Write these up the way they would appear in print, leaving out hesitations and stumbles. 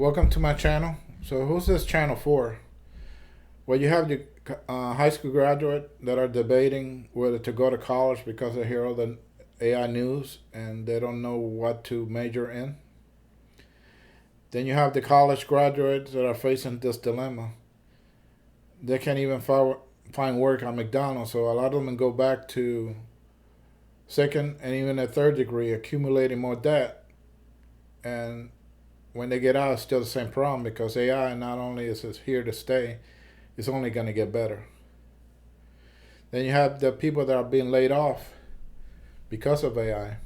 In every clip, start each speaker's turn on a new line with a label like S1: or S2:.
S1: Welcome to my channel. So who's this channel for? Well, you have the high school graduate that are debating whether to go to college because they hear all the AI news and they don't know what to major in. Then you have the college graduates that are facing this dilemma. They can't even find work at McDonald's, so a lot of them go back to second and even a third degree, accumulating more debt. And when they get out, it's still the same problem because AI not only is it here to stay, it's only going to get better. Then you have the people that are being laid off because of AI.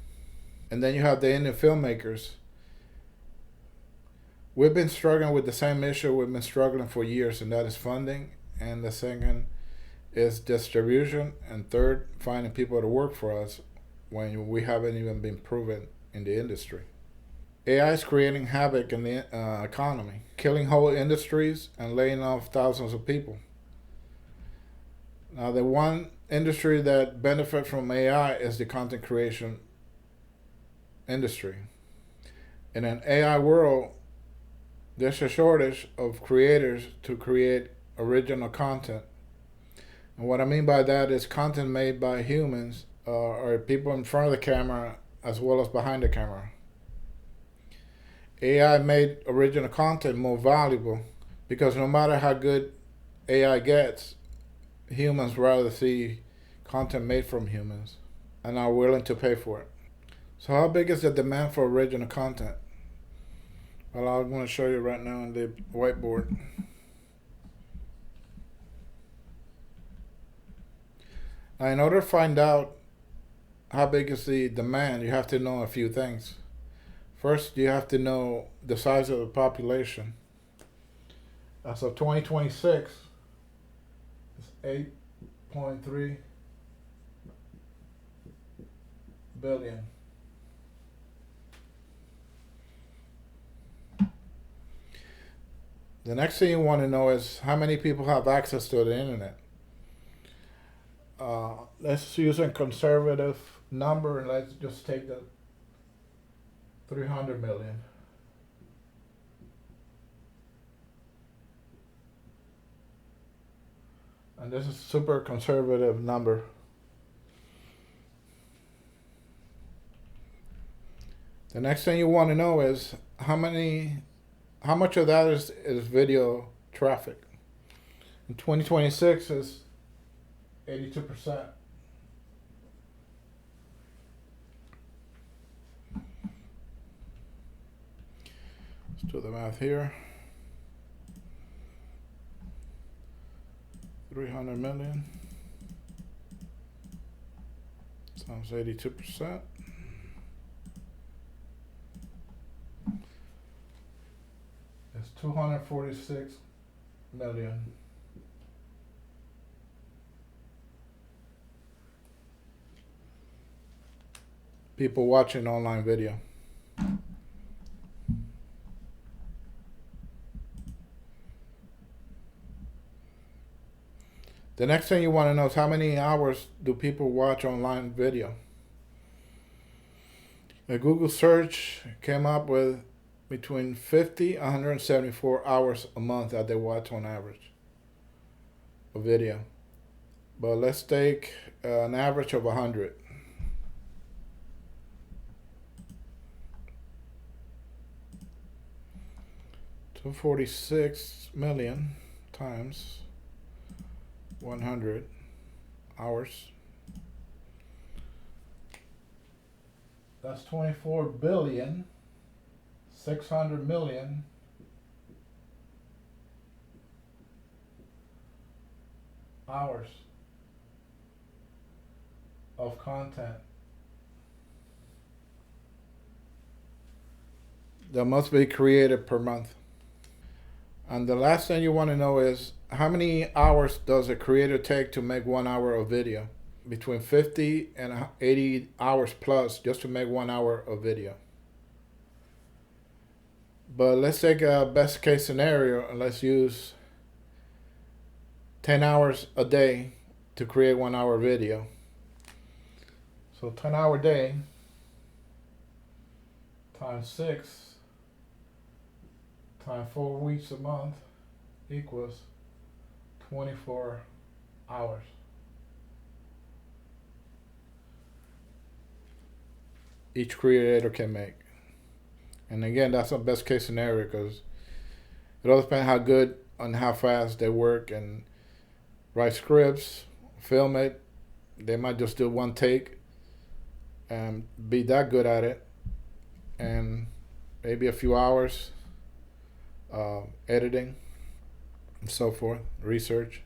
S1: And then you have the indie filmmakers. We've been struggling with the same issue we've been struggling for years, and that is funding. And the second is distribution. And third, finding people to work for us when we haven't even been proven in the industry. AI is creating havoc in the economy, killing whole industries and laying off thousands of people. Now, the one industry that benefits from AI is the content creation industry. In an AI world, there's a shortage of creators to create original content. And what I mean by that is content made by humans or people in front of the camera as well as behind the camera. AI made original content more valuable because no matter how good AI gets, humans rather see content made from humans and are willing to pay for it. So how big is the demand for original content? Well, I'm going to show you right now on the whiteboard. Now, in order to find out how big is the demand, you have to know a few things. First, you have to know the size of the population. As of 2026, it's 8.3 billion. The next thing you want to know is how many people have access to the internet. Let's use a conservative number and let's just take the 300 million. And this is a super conservative number. The next thing you want to know is how much of that is video traffic. In 2026 is 82%. Let's do the math here. 300 million times 82%. It's 246 million. People watching online video. The next thing you want to know is how many hours do people watch online video. A Google search came up with between 50 and 174 hours a month that they watch on average of video. But let's take an average of 100. $246 million times 100 hours. That's 24 billion 600 million hours of content that must be created per month. And the last thing you want to know is how many hours does a creator take to make 1 hour of video? Between 50 and 80 hours plus just to make 1 hour of video. But let's take a best case scenario and let's use 10 hours a day to create 1 hour video. So 10-hour day times 6 times 4 weeks a month equals 24 hours. Each creator can make. And again, that's the best case scenario because it all depends how good and how fast they work and write scripts, film it. They might just do one take and be that good at it, and maybe a few hours editing and so forth, research.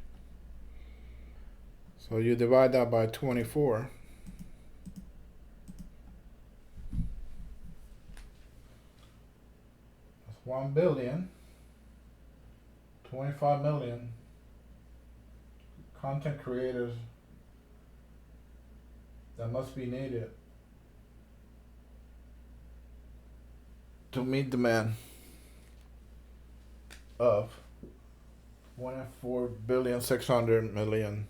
S1: So you divide that by 24. That's 1 billion, 25 million content creators that must be needed to meet demand of 24,600,000,000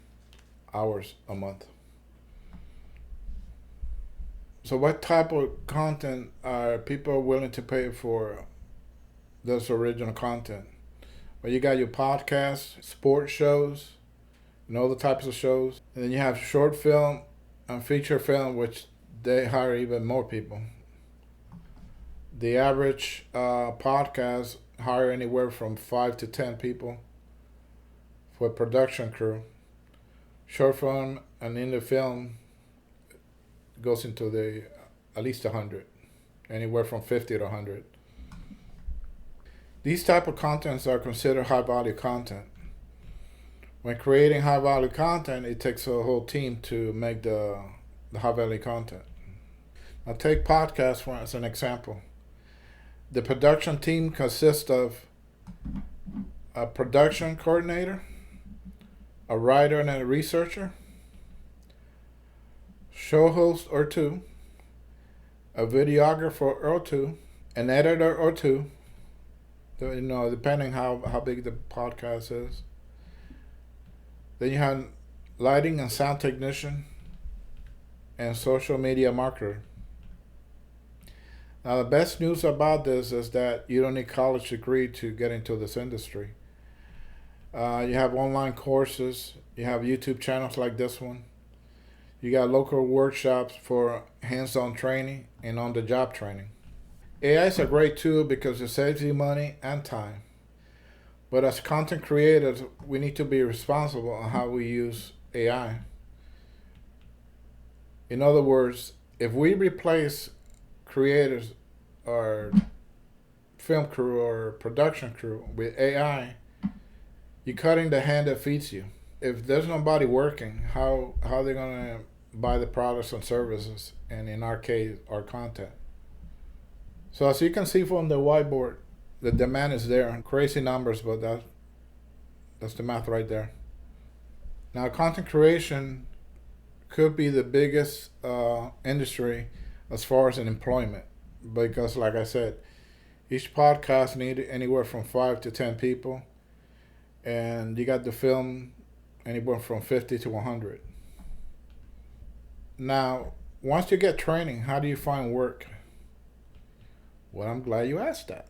S1: hours a month. So what type of content are people willing to pay for this original content? Well, you got your podcasts, sports shows, and all the types of shows. And then you have short film and feature film, which they hire even more people. The average podcast hire anywhere from 5 to 10 people for a production crew. Short film and indie film goes into the at least 100, anywhere from 50 to 100. These type of contents are considered high value content. When creating high value content, it takes a whole team to make the high value content. Now take podcasts as an example. The production team consists of a production coordinator, a writer and a researcher, show host or two, a videographer or two, an editor or two, depending how big the podcast is. Then you have lighting and sound technician and social media marketer. Now the best news about this is that you don't need a college degree to get into this industry. You have online courses, you have YouTube channels like this one. You got local workshops for hands-on training and on-the-job training. AI is a great tool because it saves you money and time. But as content creators, we need to be responsible on how we use AI. In other words, if we replace creators or film crew or production crew with AI, you're cutting the hand that feeds you. If there's nobody working, how are they going to buy the products and services, and in our case, our content? So as you can see from the whiteboard, the demand is there. Crazy numbers, but that's the math right there. Now, content creation could be the biggest industry as far as an employment, because like I said, each podcast needs anywhere from 5 to 10 people, and you got the film anywhere from 50 to 100. Now, once you get training, how do you find work? Well, I'm glad you asked that.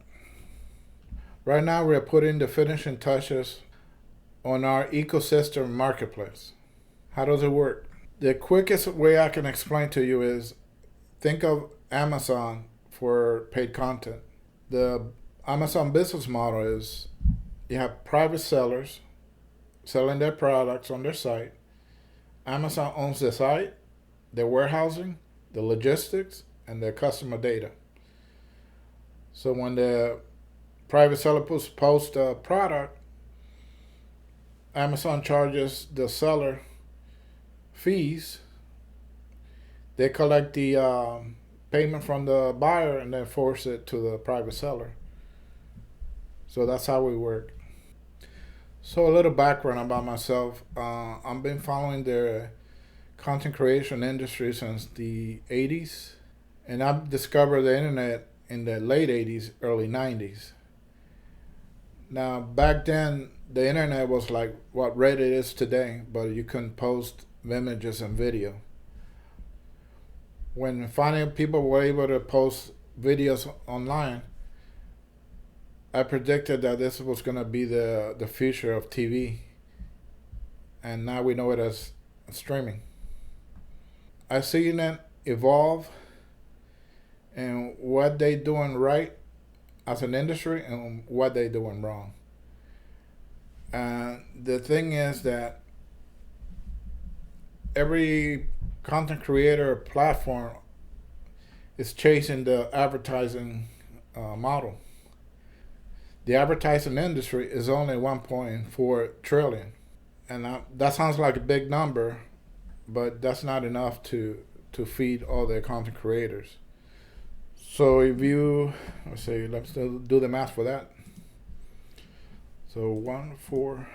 S1: Right now, we're putting the finishing touches on our ecosystem marketplace. How does it work? The quickest way I can explain to you is think of Amazon for paid content. The Amazon business model is you have private sellers selling their products on their site. Amazon owns the site, their warehousing, the logistics, and their customer data. So when the private seller posts a product, Amazon charges the seller fees. They collect the payment from the buyer and then force it to the private seller. So that's how we work. So a little background about myself. I've been following the content creation industry since the 80s. And I've discovered the internet in the late 80s, early 90s. Now, back then, the internet was like what Reddit is today, but you couldn't post images and video. When finally people were able to post videos online, I predicted that this was going to be the future of TV, and now we know it as streaming. I've seen it evolve and what they doing right as an industry and what they doing wrong. And the thing is that every content creator platform is chasing the advertising model. The advertising industry is only 1.4 trillion, and that sounds like a big number, but that's not enough to feed all the content creators. So if you let's do the math for that. So 1.4,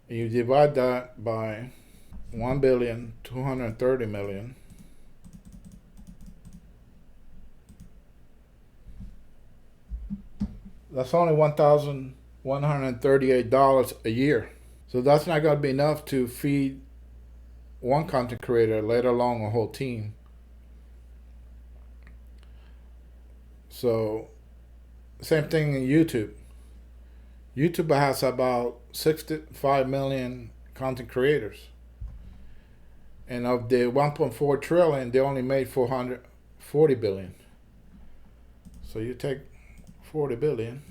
S1: you divide that by 1,230,000,000. That's only $1,138 a year. So that's not going to be enough to feed one content creator, let alone a whole team. So, same thing in YouTube. YouTube has about 65 million content creators. And of the 1.4 trillion, they only made 440 billion. So you take 40 billion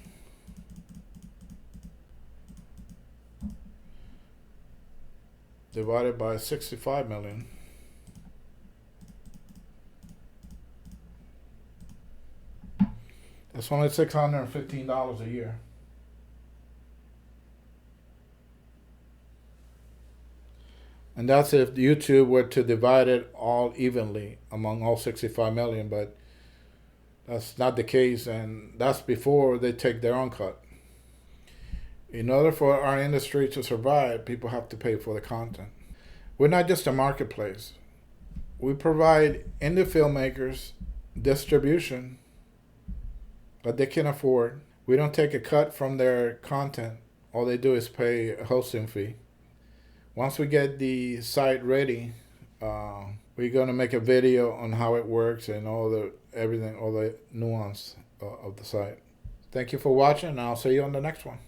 S1: divided by 65 million. That's only $615 a year. And that's if YouTube were to divide it all evenly among all 65 million, but that's not the case, and that's before they take their own cut. In order for our industry to survive, people have to pay for the content. We're not just a marketplace. We provide indie filmmakers distribution that they can afford. We don't take a cut from their content. All they do is pay a hosting fee. Once we get the site ready, we're going to make a video on how it works and all the nuance of the site. Thank you for watching, and I'll see you on the next one.